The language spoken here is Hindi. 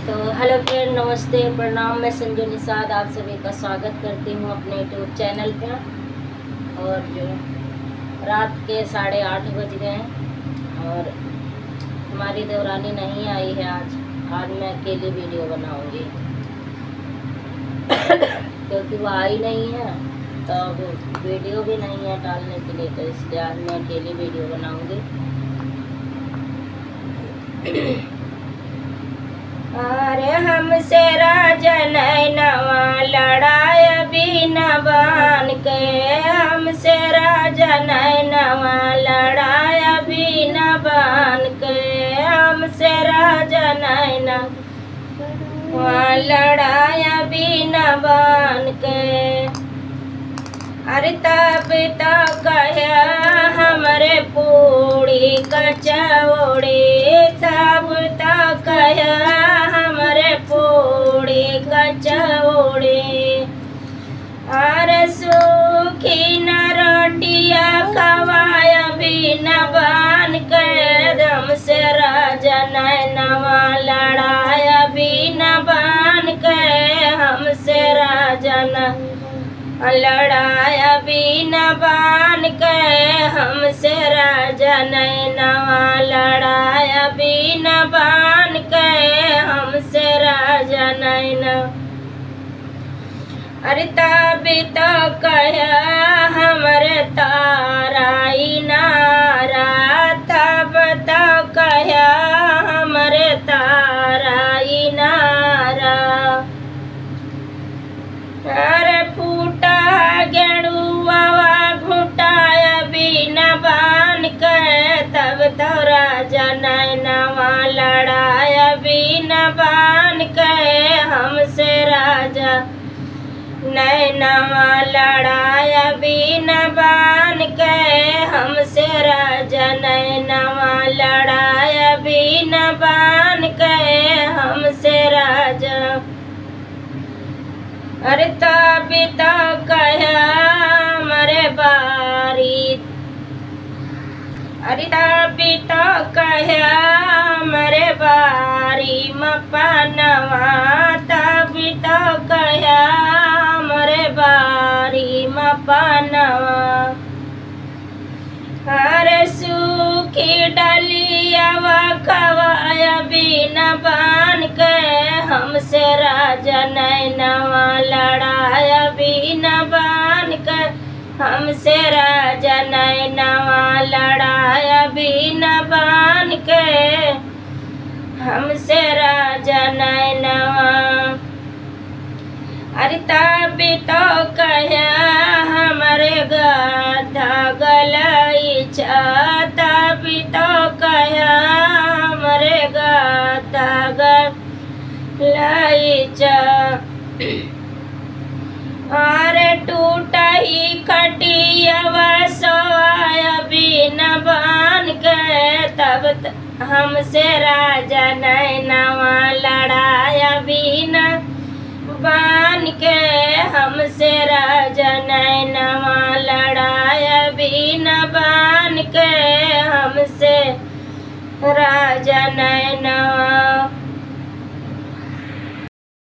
तो हेलो फ्रेंड, नमस्ते, प्रणाम। मैं संजू निषाद आप सभी का स्वागत करती हूँ अपने यूट्यूब चैनल पे। और जो रात के 8:30 बज गए हैं और हमारी देवरानी नहीं आई है आज मैं अकेली वीडियो बनाऊंगी क्योंकि वो आई नहीं है, तो अब वीडियो भी नहीं है डालने के लिए, तो इसलिए आज मैं अकेली वीडियो बनाऊंगी। अरे हमसे राजा नैनवा लड़ाया बिना बान के, हमसे राजा नैनवा लड़ाया बिना बान के, हमसे राजा नैनवा लड़ाया बिना बान के। अरे तब तो कहा हमरे पूड़ी कचौड़ी, तब तो कहा हमरे पूड़ी कचौड़ी। अरे सूखी न रोटिया खवाया बिना बान के, दम से राजा नैनवा लड़ाया बिना बान के, हमसे राजा लड़ाया बिना बान के, हमसे राजा नैनवा लड़ाया बिना बान के, हमसे राजा नैनवा। अरे तभी तो कहा हमरे ताराई नारा, तब तो कहा हमरे ताराई नारा। अरे फूटा गेड़ुआ घुटाया बिना बान के, तब तो राजा नैनवा लड़ाया बिना बान के, हमसे राजा नैनवा लड़ाया बिना बान के, हमसे राजा नैनवा लड़ाया बिना बान के, हमसे राजा। अरे तभी तो कहा मरे बारी, अरे तभी तो कहा मरे बारी मपनवा, तभी तो कहा मरे बारी मपनवा। अरे सूखी डलिया खवाया बिना बान के, हमसे राजा नैनवा लड़ाया बिना बान के, हमसे राजा नैनवा लड़ाया बिना बान के, हमसे राजा नैनवा। अरे तभी तो कहा हमारे गाधा गलाई चा, तभी तो कहा हमारे गाधा गलाई चा। अरे टूटा ही खटिया सोया बिना बान के, तब हमसे राजा नैनवा लड़ाया बिना बान